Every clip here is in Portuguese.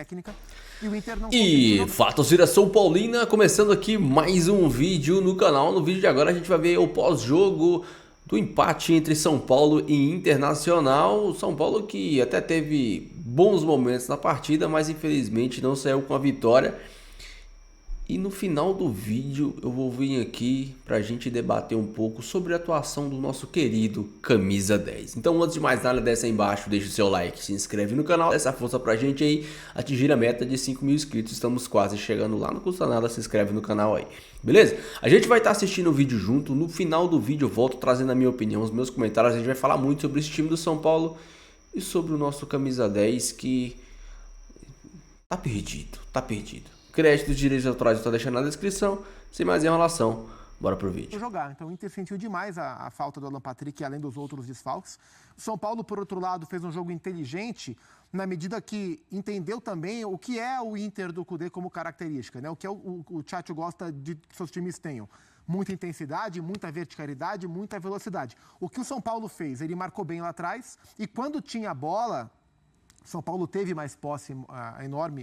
técnica e o Inter não E Fatos Vira São Paulina, começando aqui mais um vídeo no canal. No vídeo de agora a gente vai ver o pós-jogo do empate entre São Paulo e Internacional. São Paulo que até teve bons momentos na partida, mas infelizmente não saiu com a vitória. E no final do vídeo eu vou vir aqui pra gente debater um pouco sobre a atuação do nosso querido Camisa 10. Então antes de mais nada, desce aí embaixo, deixa o seu like, se inscreve no canal, dá essa força pra gente aí atingir a meta de 5 mil inscritos. Estamos quase chegando lá, não custa nada, se inscreve no canal aí, beleza? A gente vai estar assistindo o vídeo junto, no final do vídeo eu volto trazendo a minha opinião, os meus comentários. A gente vai falar muito sobre esse time do São Paulo e sobre o nosso Camisa 10 que tá perdido. Créditos e direitos autorais eu estou deixando na descrição. Sem mais enrolação, bora pro vídeo. jogar. Então o Inter sentiu demais a falta do Alan Patrick, além dos outros desfalques. O São Paulo, por outro lado, fez um jogo inteligente na medida que entendeu também o que é o Inter do Kudê como característica, né? O que é o Tchatcho gosta de que seus times tenham. Muita intensidade, muita verticalidade, muita velocidade. O que o São Paulo fez? Ele marcou bem lá atrás e quando tinha a bola, São Paulo teve mais posse,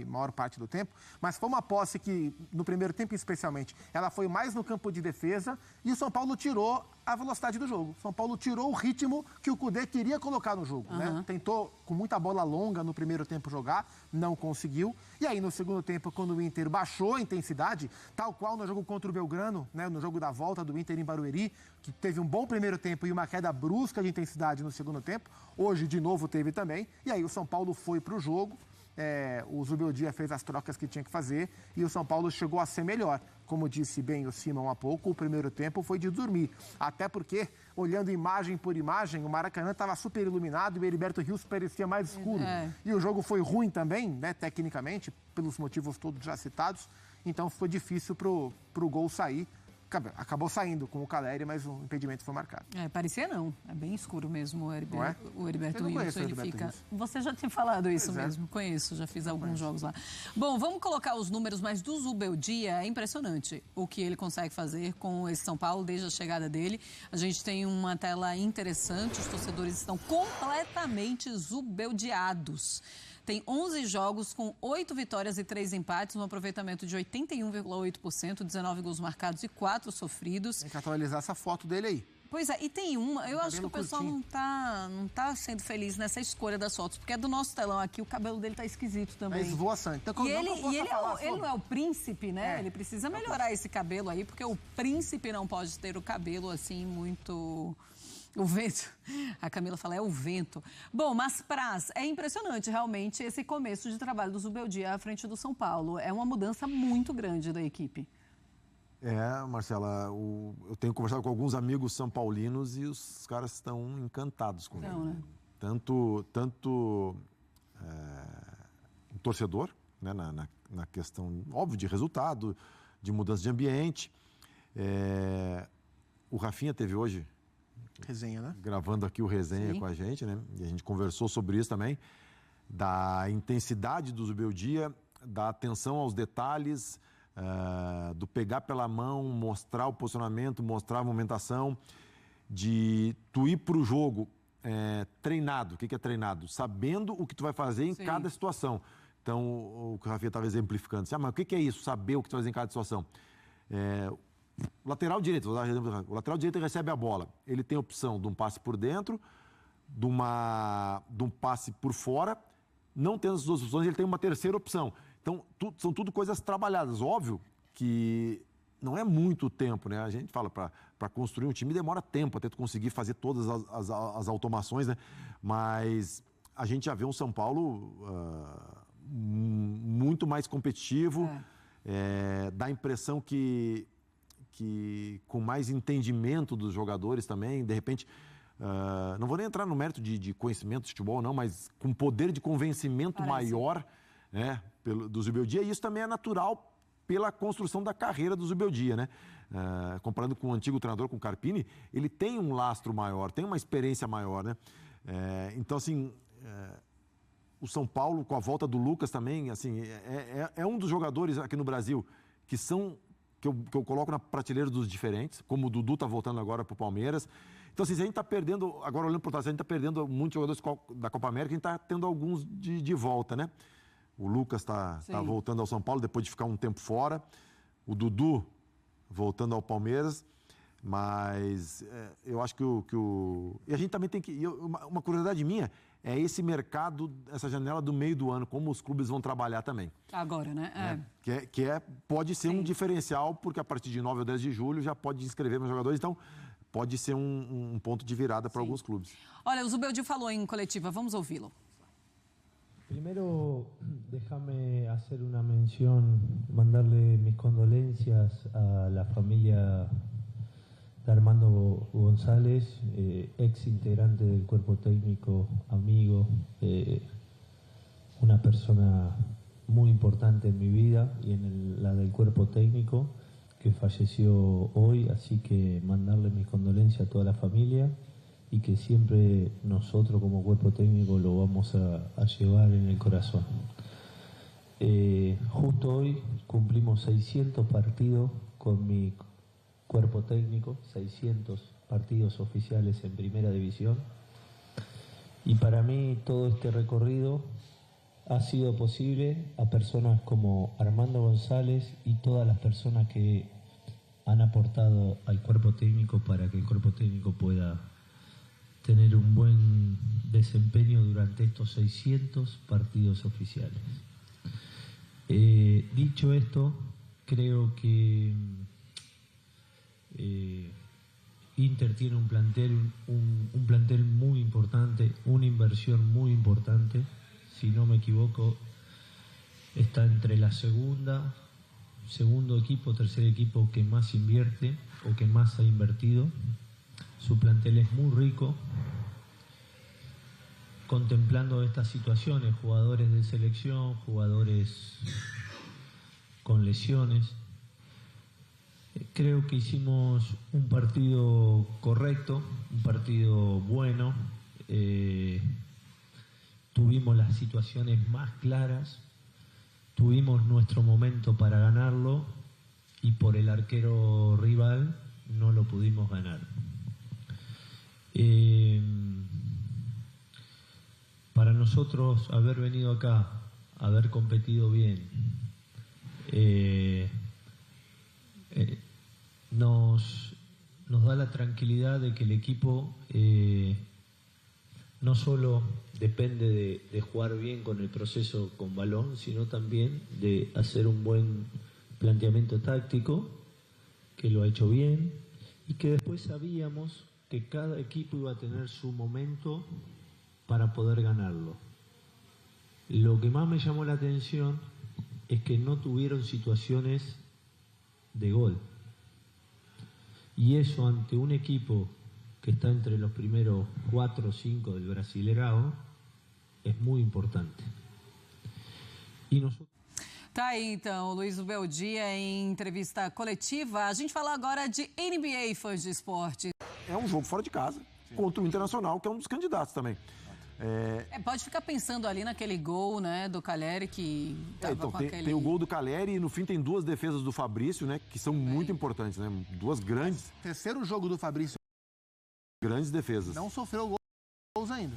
maior parte do tempo, mas foi uma posse que, no primeiro tempo especialmente, ela foi mais no campo de defesa e o São Paulo tirou a velocidade do jogo. São Paulo tirou o ritmo que o Kudê queria colocar no jogo, né? Tentou com muita bola longa no primeiro tempo jogar, não conseguiu. E aí no segundo tempo, quando o Inter baixou a intensidade, tal qual no jogo contra o Belgrano, né, no jogo da volta do Inter em Barueri, que teve um bom primeiro tempo e uma queda brusca de intensidade no segundo tempo, hoje de novo teve também. E aí o São Paulo foi para o jogo, o Zubeldia fez as trocas que tinha que fazer e o São Paulo chegou a ser melhor. Como disse bem o Simão há pouco, o primeiro tempo foi de dormir. Até porque, olhando imagem por imagem, o Maracanã estava super iluminado e o Heriberto Rios parecia mais escuro. E o jogo foi ruim também, né, tecnicamente, pelos motivos todos já citados. Então foi difícil pro gol sair. Acabou saindo com o Caleri, mas o impedimento foi marcado. Parecia não. É bem escuro mesmo o Heriberto Rios. Ele fica... Você já tinha falado isso mesmo. Conheço, já fiz alguns jogos lá. Bom, vamos colocar os números, mas do Zubeldia é impressionante o que ele consegue fazer com esse São Paulo desde a chegada dele. A gente tem uma tela interessante, os torcedores estão completamente zubeldiados. Tem 11 jogos com 8 vitórias e 3 empates, um aproveitamento de 81,8%, 19 gols marcados e 4 sofridos. Tem que atualizar essa foto dele aí. Pois é, e tem uma, eu acho que o pessoal não tá sendo feliz nessa escolha das fotos, porque é do nosso telão aqui, o cabelo dele tá esquisito também. É esvoaçante. Então, ele não é o príncipe, né? Ele precisa melhorar esse cabelo aí, porque o príncipe não pode ter o cabelo assim muito... O vento, a Camila fala, é o vento. Bom, mas Praz, é impressionante realmente esse começo de trabalho do Zubeldia à frente do São Paulo. É uma mudança muito grande da equipe. Marcela, eu tenho conversado com alguns amigos são paulinos e os caras estão encantados com ele. Né? Tanto o torcedor, né, na questão, óbvio, de resultado, de mudança de ambiente. O Rafinha teve hoje... Resenha, né? Gravando aqui o resenha com a gente, né? E a gente conversou sobre isso também, da intensidade do Zubeldia, da atenção aos detalhes, do pegar pela mão, mostrar o posicionamento, mostrar a movimentação, de tu ir para o jogo treinado. O que é treinado? Sabendo o que tu vai fazer em cada situação. Então, o que o Rafinha estava exemplificando. Mas o que é isso? Saber o que tu vai fazer em cada situação. O lateral direito, o lateral direito recebe a bola. Ele tem a opção de um passe por dentro, de um passe por fora. Não tendo as duas opções, ele tem uma terceira opção. Então, são tudo coisas trabalhadas. Óbvio que não é muito tempo, né? A gente fala, para construir um time demora tempo até tu conseguir fazer todas as automações, né? Mas a gente já vê um São Paulo muito mais competitivo. Dá a impressão que com mais entendimento dos jogadores também, de repente, não vou nem entrar no mérito de conhecimento de futebol, não, mas com poder de convencimento maior, né, do Zubeldia, e isso também é natural pela construção da carreira do Zubeldia, né? Comparando com o antigo treinador, com o Carpini, ele tem um lastro maior, tem uma experiência maior, né? Então, assim, o São Paulo, com a volta do Lucas também, assim, é um dos jogadores aqui no Brasil que eu coloco na prateleira dos diferentes, como o Dudu está voltando agora para o Palmeiras. Então, assim, se a gente está perdendo, agora olhando por trás, a gente está perdendo muitos jogadores da Copa América, a gente está tendo alguns de volta, né? O Lucas está voltando ao São Paulo depois de ficar um tempo fora. O Dudu voltando ao Palmeiras. Mas eu acho que E a gente também tem que... Uma curiosidade minha é esse mercado, essa janela do meio do ano, como os clubes vão trabalhar também. Agora, né? Pode ser um diferencial, porque a partir de 9 ou 10 de julho já pode inscrever meus jogadores. Então, pode ser um ponto de virada para alguns clubes. Olha, o Zubeldia falou em coletiva. Vamos ouvi-lo. Primero, déjame hacer una mención, mandarle mis condolencias a la familia de Armando González, ex integrante del cuerpo técnico, amigo, una persona muy importante en mi vida y en la del cuerpo técnico, que falleció hoy, así que mandarle mis condolencias a toda la familia y que siempre nosotros como cuerpo técnico lo vamos a llevar en el corazón. Justo hoy cumplimos 600 partidos con mi cuerpo técnico, 600 partidos oficiales en primera división, y para mí todo este recorrido ha sido posible a personas como Armando González y todas las personas que han aportado al cuerpo técnico para que el cuerpo técnico pueda tener un buen desempeño durante estos 600 partidos oficiales. Dicho esto, creo que Inter tiene un plantel muy importante, una inversión muy importante. Si no me equivoco, está entre la segundo equipo, tercer equipo que más invierte o que más ha invertido. Su plantel es muy rico. Contemplando estas situaciones, jugadores de selección, jugadores con lesiones, creo que hicimos un partido correcto, un partido bueno. Tuvimos las situaciones más claras, tuvimos nuestro momento para ganarlo y por el arquero rival no lo pudimos ganar. Para nosotros haber venido acá, haber competido bien, nos da la tranquilidad de que el equipo no solo depende de jugar bien con el proceso con balón, sino también de hacer un buen planteamiento táctico, que lo ha hecho bien, y que después sabíamos que cada equipo iba a tener su momento para poder ganarlo. Lo que más me llamó la atención es que no tuvieron situaciones de gol. Y eso ante un equipo que está entre los primeros 4 o 5 del Brasileirão es muy importante. E nosotros... Tá aí, então, o Luiz Zubeldia em entrevista coletiva. A gente fala agora de NBA, fãs de esporte. É um jogo fora de casa, contra o Internacional, que é um dos candidatos também. Pode ficar pensando ali naquele gol, né, do Caleri, que tava então, com tem o gol do Caleri e no fim tem 2 defesas do Fabrício, né, que são muito importantes, né? 2 grandes... Terceiro jogo do Fabrício. Grandes defesas. Não sofreu gols ainda.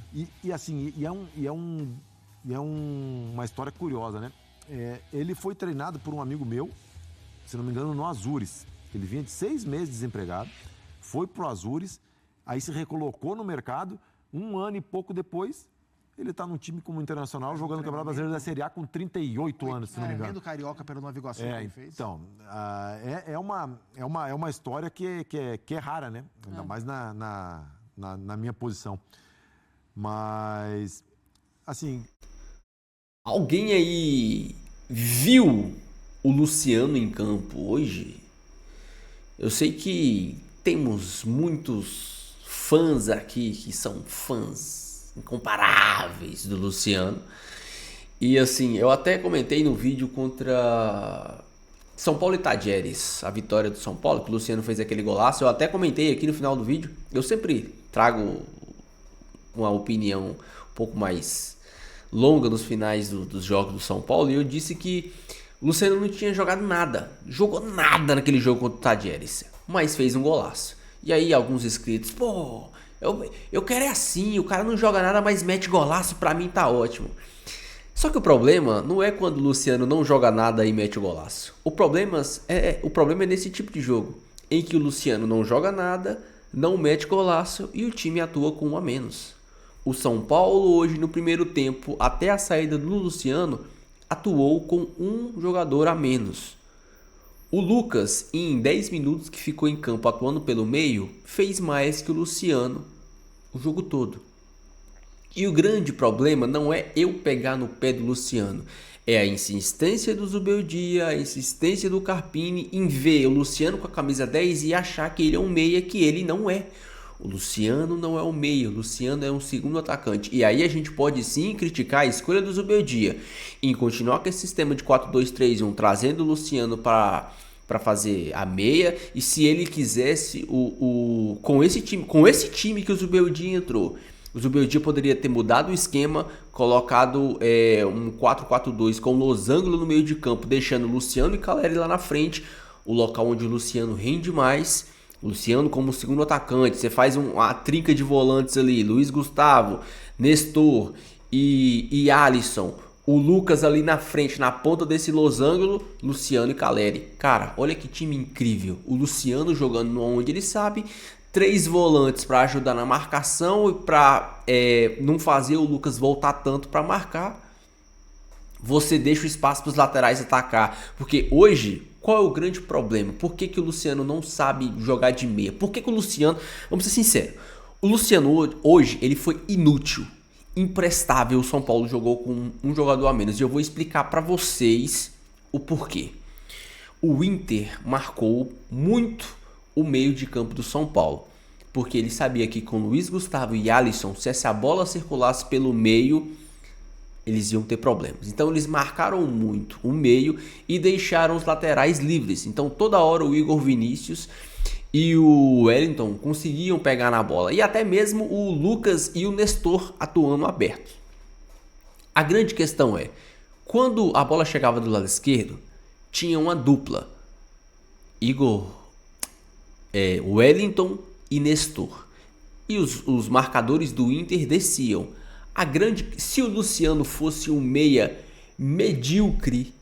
É uma história curiosa, né? Ele foi treinado por um amigo meu, se não me engano, no Azures. Ele vinha de 6 meses desempregado, foi pro Azures, aí se recolocou no mercado, 1 ano e pouco depois, ele está num time como o Internacional, jogando o Campeonato Brasileiro da Série A com 38 anos, se não me engano. Do Carioca pelo Nova Iguaçu que ele fez. Então, é uma história que é rara, né? Ainda mais na minha posição. Mas, assim... Alguém aí viu o Luciano em campo hoje? Eu sei que temos muitos fãs aqui que são fãs incomparáveis do Luciano. E assim, eu até comentei no vídeo contra São Paulo e Tajeres, a vitória do São Paulo, que o Luciano fez aquele golaço. Eu até comentei aqui no final do vídeo. Eu sempre trago uma opinião um pouco mais longa nos finais dos jogos do São Paulo, e eu disse que o Luciano não tinha jogado nada, jogou nada naquele jogo contra o Tajeres, mas fez um golaço. E aí alguns inscritos, pô, eu quero é assim, o cara não joga nada, mas mete golaço, pra mim tá ótimo. Só que o problema não é quando o Luciano não joga nada e mete o golaço. O problema é nesse tipo de jogo, em que o Luciano não joga nada, não mete golaço e o time atua com um a menos. O São Paulo hoje no primeiro tempo, até a saída do Luciano, atuou com um jogador a menos. O Lucas, em 10 minutos que ficou em campo atuando pelo meio, fez mais que o Luciano o jogo todo. E o grande problema não é eu pegar no pé do Luciano, é a insistência do Zubeldia, a insistência do Carpini em ver o Luciano com a camisa 10 e achar que ele é um meia que ele não é. O Luciano não é um meia, o Luciano é um segundo atacante. E aí a gente pode sim criticar a escolha do Zubeldia em continuar com esse sistema de 4-2-3-1, trazendo o Luciano para fazer a meia. E se ele quisesse, com esse time que o Zubeldia entrou, o Zubeldia poderia ter mudado o esquema, colocado um 4-4-2 com losango no meio de campo, deixando Luciano e Calleri lá na frente, o local onde o Luciano rende mais. Luciano como segundo atacante, você faz uma trinca de volantes ali, Luiz Gustavo, Nestor e Alisson. O Lucas ali na frente, na ponta desse losango, Luciano e Calleri. Cara, olha que time incrível. O Luciano jogando onde ele sabe, 3 volantes para ajudar na marcação e para não fazer o Lucas voltar tanto para marcar. Você deixa o espaço para os laterais atacar. Porque hoje, qual é o grande problema? Por que o Luciano não sabe jogar de meia? Por que o Luciano... Vamos ser sinceros. O Luciano hoje, ele foi inútil. Imprestável. O São Paulo jogou com um jogador a menos. E eu vou explicar para vocês o porquê. O Inter marcou muito o meio de campo do São Paulo. Porque ele sabia que com Luiz Gustavo e Alisson, se essa bola circulasse pelo meio, eles iam ter problemas. Então eles marcaram muito o meio e deixaram os laterais livres. Então toda hora o Igor Vinícius e o Wellington conseguiam pegar na bola. E até mesmo o Lucas e o Nestor atuando abertos. A grande questão é, quando a bola chegava do lado esquerdo, tinha uma dupla. Wellington e Nestor. E os marcadores do Inter desciam. Se o Luciano fosse um meia medíocre,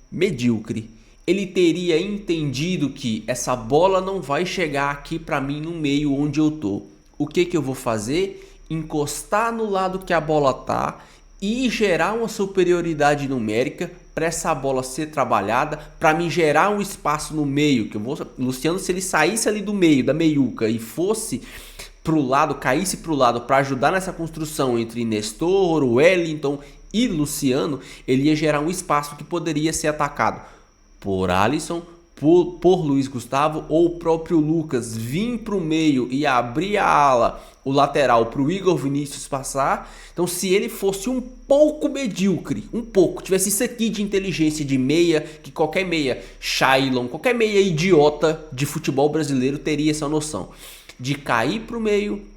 ele teria entendido que essa bola não vai chegar aqui para mim no meio onde eu tô. O que eu vou fazer? Encostar no lado que a bola tá e gerar uma superioridade numérica para essa bola ser trabalhada, para me gerar um espaço no meio. O Luciano, se ele saísse ali do meio, da meiuca e fosse pro lado, caísse pro lado para ajudar nessa construção entre Nestor, Wellington e Luciano, ele ia gerar um espaço que poderia ser atacado por Alisson, por Luiz Gustavo ou o próprio Lucas vir pro meio e abrir a ala, o lateral pro Igor Vinícius passar. Então se ele fosse um pouco medíocre, tivesse isso aqui de inteligência de meia, que qualquer meia, Shailon, qualquer meia idiota de futebol brasileiro teria essa noção de cair para o meio,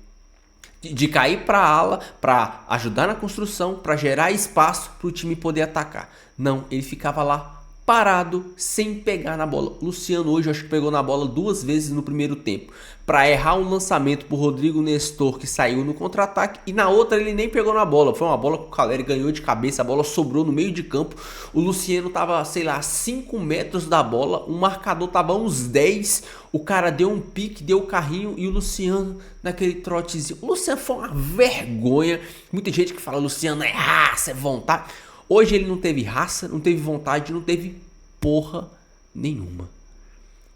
de cair para a ala, para ajudar na construção, para gerar espaço para o time poder atacar. Não, ele ficava lá parado, sem pegar na bola. Luciano hoje eu acho que pegou na bola 2 vezes no primeiro tempo, para errar um lançamento por Rodrigo Nestor, que saiu no contra-ataque, e na outra ele nem pegou na bola. Foi uma bola que o Calleri ganhou de cabeça, a bola sobrou no meio de campo. O Luciano tava, sei lá, 5 metros da bola, o marcador tava uns 10, o cara deu um pique, deu o carrinho, e o Luciano naquele trotezinho. O Luciano foi uma vergonha. Muita gente que fala, Luciano é raça, é vontade. Hoje ele não teve raça, não teve vontade, não teve porra nenhuma.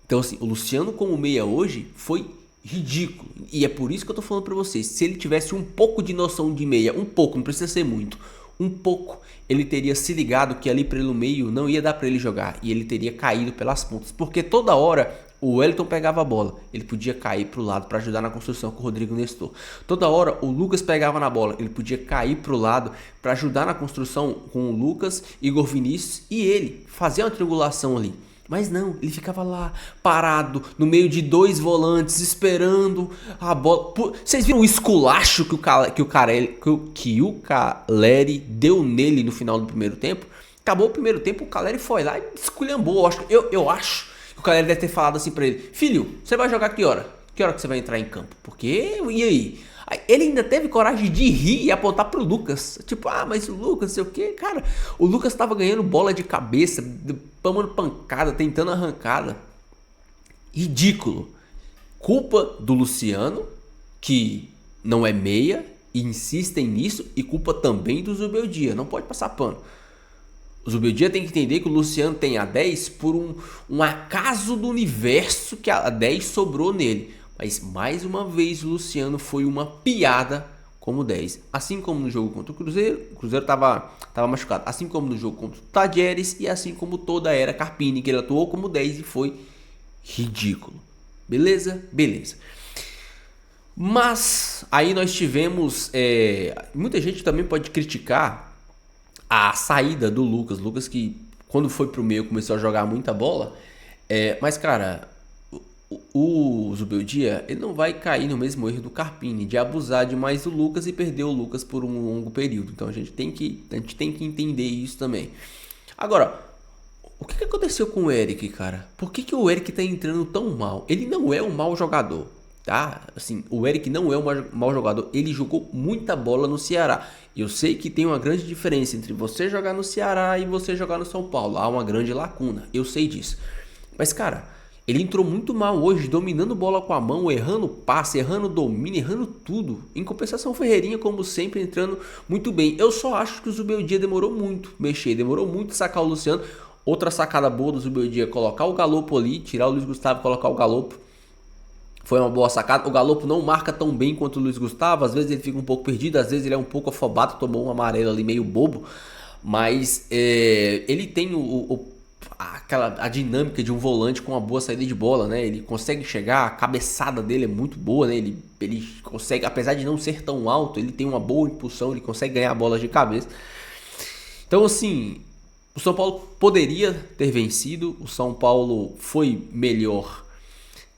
Então assim, o Luciano como meia hoje foi ridículo. E é por isso que eu tô falando pra vocês. Se ele tivesse um pouco de noção de meia, um pouco, não precisa ser muito, um pouco, ele teria se ligado que ali pelo meio não ia dar pra ele jogar. E ele teria caído pelas pontas. Porque toda hora o Wellington pegava a bola, ele podia cair pro lado para ajudar na construção com o Rodrigo Nestor. Toda hora o Lucas pegava na bola, ele podia cair pro lado para ajudar na construção com o Lucas, Igor Vinícius e ele fazer uma triangulação ali. Mas não, ele ficava lá parado no meio de 2 volantes esperando a bola. Vocês viram o esculacho que o Calleri deu nele no final do primeiro tempo? Acabou o primeiro tempo, o Calleri foi lá e esculhambou. Eu acho o Calleri deve ter falado assim pra ele: filho, você vai jogar que hora? Que hora que você vai entrar em campo? Porque, e aí? Aí ele ainda teve coragem de rir e apontar pro Lucas. Tipo, mas o Lucas, não sei o quê. Cara, o Lucas tava ganhando bola de cabeça, tomando pancada, tentando arrancada. Ridículo. Culpa do Luciano, que não é meia, e insistem nisso, e culpa também do Zubeldia. Não pode passar pano. O Zubeldia tem que entender que o Luciano tem a 10 por um acaso do universo que a 10 sobrou nele. Mas, mais uma vez, o Luciano foi uma piada como 10. Assim como no jogo contra o Cruzeiro estava machucado. Assim como no jogo contra o Tadieres e assim como toda a era Carpini, que ele atuou como 10 e foi ridículo. Beleza? Beleza. Mas, aí nós tivemos... muita gente também pode criticar a saída do Lucas. Lucas que, quando foi pro meio, começou a jogar muita bola. Mas, cara... O Zubeldia, ele não vai cair no mesmo erro do Carpini, de abusar demais do Lucas e perder o Lucas por um longo período. Então a gente tem que entender isso também. Agora, o que aconteceu com o Eric, cara? Por que o Eric tá entrando tão mal? Ele não é um mau jogador, tá? Assim, o Eric não é um mau jogador. Ele jogou muita bola no Ceará. Eu sei que tem uma grande diferença entre você jogar no Ceará e você jogar no São Paulo. Há uma grande lacuna, eu sei disso. Mas, cara... ele entrou muito mal hoje, dominando bola com a mão, errando passe, errando domínio, errando tudo. Em compensação, o Ferreirinha, como sempre, entrando muito bem. Eu só acho que o Zubeldia demorou muito mexer, demorou muito sacar o Luciano. Outra sacada boa do Zubeldia é colocar o Galopo ali, tirar o Luiz Gustavo e colocar o Galopo. Foi uma boa sacada. O Galopo não marca tão bem quanto o Luiz Gustavo. Às vezes ele fica um pouco perdido, às vezes ele é um pouco afobado, tomou um amarelo ali meio bobo. Mas ele tem a dinâmica de um volante com uma boa saída de bola, né? Ele consegue chegar, a cabeçada dele é muito boa, né? Ele consegue, apesar de não ser tão alto, ele tem uma boa impulsão, ele consegue ganhar bolas de cabeça. Então, assim, o São Paulo poderia ter vencido, o São Paulo foi melhor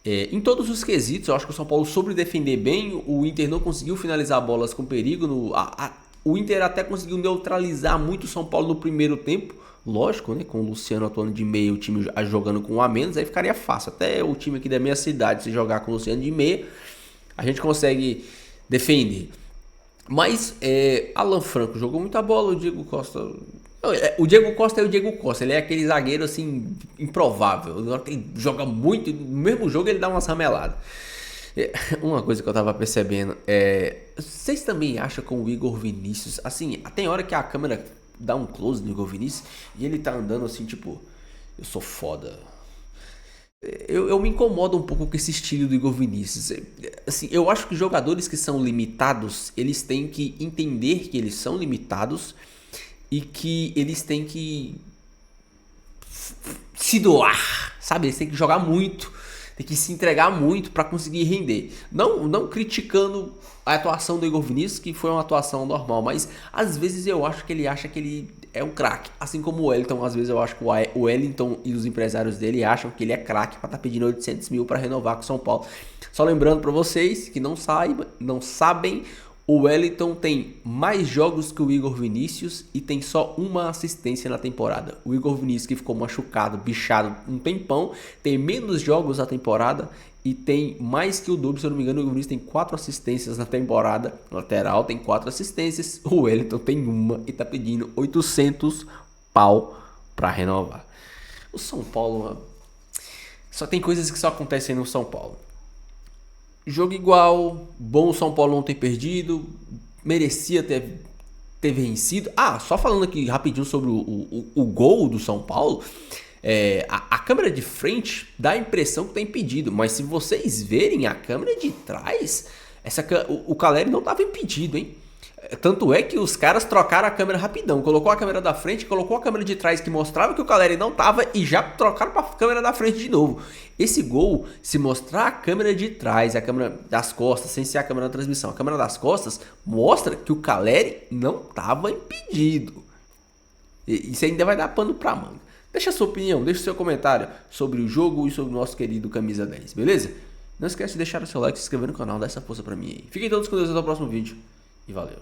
em todos os quesitos. Eu acho que o São Paulo soube defender bem, o Inter não conseguiu finalizar bolas com perigo, o Inter até conseguiu neutralizar muito o São Paulo no primeiro tempo. Lógico, né? Com o Luciano atuando de meia, o time jogando com um a menos, aí ficaria fácil. Até o time aqui da minha cidade, se jogar com o Luciano de meia, a gente consegue defender. Mas Alan Franco jogou muita bola, o Diego Costa... O Diego Costa é o Diego Costa, ele é aquele zagueiro assim, improvável. Ele joga muito, no mesmo jogo ele dá umas rameladas. Uma coisa que eu tava percebendo vocês também acham com o Igor Vinícius, assim, tem hora que a câmera dá um close no Igor Vinícius e ele tá andando assim, tipo, eu sou foda. Eu me incomodo um pouco com esse estilo do Igor Vinícius. Assim, eu acho que jogadores que são limitados, eles têm que entender que eles são limitados e que eles têm que se doar, sabe? Eles têm que jogar muito, tem que se entregar muito para conseguir render. Não criticando a atuação do Igor Vinícius, que foi uma atuação normal, mas às vezes eu acho que ele acha que ele é um craque. Assim como o Wellington, às vezes eu acho que o Wellington e os empresários dele acham que ele é craque para estar pedindo 800 mil para renovar com o São Paulo. Só lembrando para vocês que não sabem, o Wellington tem mais jogos que o Igor Vinícius e tem só uma assistência na temporada. O Igor Vinícius, que ficou machucado, bichado um tempão, tem menos jogos na temporada e tem mais que o dobro. Se eu não me engano, o Igor Vinícius tem 4 assistências na temporada. Lateral tem 4 assistências. O Wellington tem uma e tá pedindo 800 pau para renovar. O São Paulo... só tem coisas que só acontecem no São Paulo. Jogo igual, bom o São Paulo não ter perdido, merecia ter vencido. Só falando aqui rapidinho sobre o gol do São Paulo, a câmera de frente dá a impressão que tá impedido, mas se vocês verem a câmera de trás, o Caleri não estava impedido, hein? Tanto é que os caras trocaram a câmera rapidão. Colocou a câmera da frente, colocou a câmera de trás que mostrava que o Caleri não tava e já trocaram para a câmera da frente de novo. Esse gol, se mostrar a câmera de trás, a câmera das costas, sem ser a câmera da transmissão, a câmera das costas, mostra que o Caleri não tava impedido. Isso ainda vai dar pano pra manga. Deixa a sua opinião, deixa o seu comentário sobre o jogo e sobre o nosso querido Camisa 10, beleza? Não esquece de deixar o seu like, se inscrever no canal, dá essa força pra mim aí. Fiquem todos com Deus, até o próximo vídeo e valeu.